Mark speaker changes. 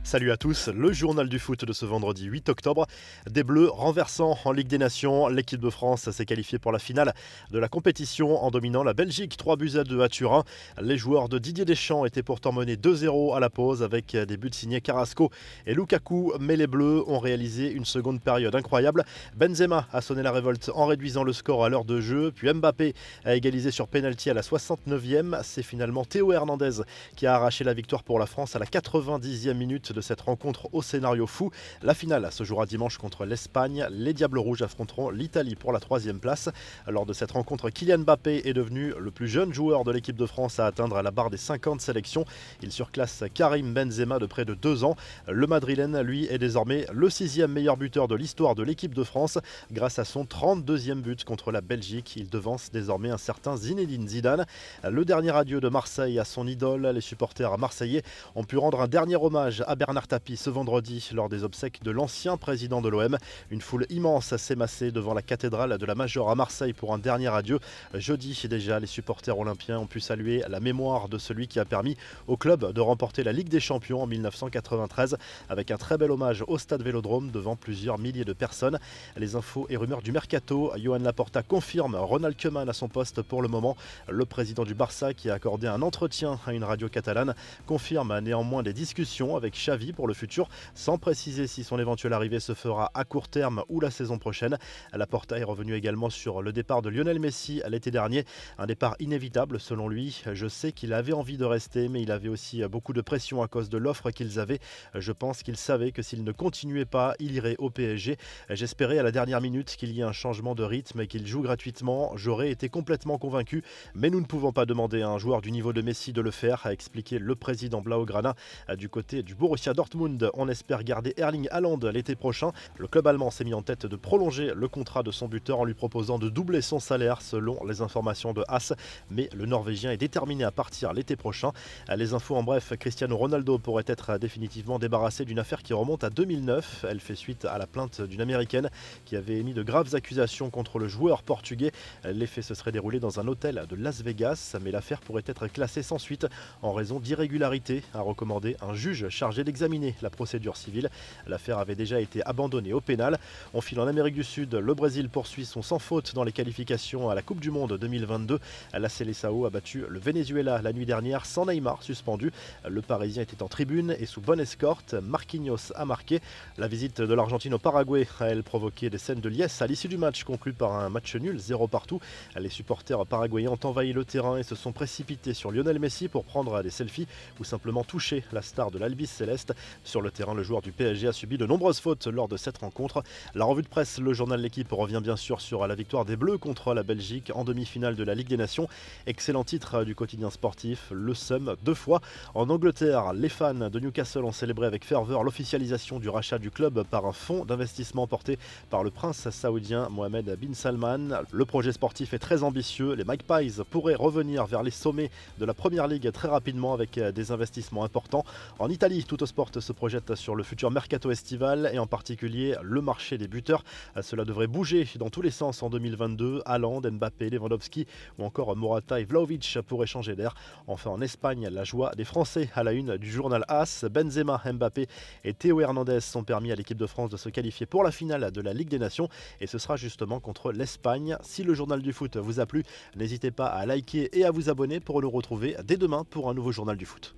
Speaker 1: Salut à tous, le journal du foot de ce vendredi 8 octobre. Des Bleus renversant en Ligue des Nations, l'équipe de France s'est qualifiée pour la finale de la compétition en dominant la Belgique 3-2 à Turin. Les joueurs de Didier Deschamps étaient pourtant menés 2-0 à la pause avec des buts signés Carrasco et Lukaku, mais les Bleus ont réalisé une seconde période incroyable. Benzema a sonné la révolte en réduisant le score à l'heure de jeu, puis Mbappé a égalisé sur pénalty à la 69e. C'est finalement Théo Hernandez qui a arraché la victoire pour la France à la 90e minute de cette rencontre au scénario fou. La finale se jouera dimanche contre l'Espagne. Les Diables Rouges affronteront l'Italie pour la 3e place. Lors de cette rencontre, Kylian Mbappé est devenu le plus jeune joueur de l'équipe de France à atteindre la barre des 50 sélections. Il surclasse Karim Benzema de près de 2 ans. Le Madrilène, lui, est désormais le 6e meilleur buteur de l'histoire de l'équipe de France. Grâce à son 32e but contre la Belgique, il devance désormais un certain Zinedine Zidane. Le dernier adieu de Marseille à son idole, les supporters marseillais ont pu rendre un dernier hommage à Bernard Tapie ce vendredi lors des obsèques de l'ancien président de l'OM. Une foule immense s'est massée devant la cathédrale de la Major à Marseille pour un dernier adieu. Jeudi déjà, les supporters olympiens ont pu saluer la mémoire de celui qui a permis au club de remporter la Ligue des Champions en 1993 avec un très bel hommage au stade Vélodrome devant plusieurs milliers de personnes. Les infos et rumeurs du mercato, Johan Laporta confirme Ronald Koeman à son poste pour le moment. Le président du Barça, qui a accordé un entretien à une radio catalane, confirme néanmoins des discussions avec Xavi pour le futur, sans préciser si son éventuelle arrivée se fera à court terme ou la saison prochaine. Laporta est revenu également sur le départ de Lionel Messi l'été dernier, un départ inévitable selon lui. Je sais qu'il avait envie de rester, mais il avait aussi beaucoup de pression à cause de l'offre qu'ils avaient. Je pense qu'il savait que s'il ne continuait pas, il irait au PSG. J'espérais à la dernière minute qu'il y ait un changement de rythme et qu'il joue gratuitement. J'aurais été complètement convaincu, mais nous ne pouvons pas demander à un joueur du niveau de Messi de le faire, a expliqué le président Blaugrana. Du côté du Borussia Dortmund, on espère garder Erling Haaland l'été prochain. Le club allemand s'est mis en tête de prolonger le contrat de son buteur en lui proposant de doubler son salaire selon les informations de As, mais le Norvégien est déterminé à partir l'été prochain. Les infos en bref, Cristiano Ronaldo pourrait être définitivement débarrassé d'une affaire qui remonte à 2009. Elle fait suite à la plainte d'une Américaine qui avait émis de graves accusations contre le joueur portugais. Les faits se seraient déroulés dans un hôtel de Las Vegas, mais l'affaire pourrait être classée sans suite en raison d'irrégularités, a recommandé un juge chargé d'examiner la procédure civile. L'affaire avait déjà été abandonnée au pénal. On file en Amérique du Sud, le Brésil poursuit son sans faute dans les qualifications à la Coupe du Monde 2022. La Seleção a battu le Venezuela la nuit dernière sans Neymar suspendu. Le Parisien était en tribune et sous bonne escorte. Marquinhos a marqué. La visite de l'Argentine au Paraguay a elle provoqué des scènes de liesse à l'issue du match conclu par un match nul 0 partout. Les supporters paraguayens ont envahi le terrain et se sont précipités sur Lionel Messi pour prendre des selfies ou simplement toucher la star de l'Albi Céleste. Sur le terrain, le joueur du PSG a subi de nombreuses fautes lors de cette rencontre. La revue de presse, le journal L'Équipe revient bien sûr sur la victoire des Bleus contre la Belgique en demi-finale de la Ligue des Nations. Excellent titre du quotidien sportif, le seum 2 fois. En Angleterre, les fans de Newcastle ont célébré avec ferveur l'officialisation du rachat du club par un fonds d'investissement porté par le prince saoudien Mohammed bin Salman. Le projet sportif est très ambitieux. Les Magpies pourraient revenir vers les sommets de la Première Ligue très rapidement avec des investissements importants. En Italie, Tuttosport se projette sur le futur mercato estival et en particulier le marché des buteurs. Cela devrait bouger dans tous les sens en 2022. Haaland, Mbappé, Lewandowski ou encore Morata et Vlahovic pourraient changer d'air. Enfin en Espagne, la joie des Français à la une du journal AS. Benzema, Mbappé et Théo Hernandez sont permis à l'équipe de France de se qualifier pour la finale de la Ligue des Nations et ce sera justement contre l'Espagne. Si le journal du foot vous a plu, n'hésitez pas à liker et à vous abonner pour nous retrouver dès demain pour un nouveau journal du foot.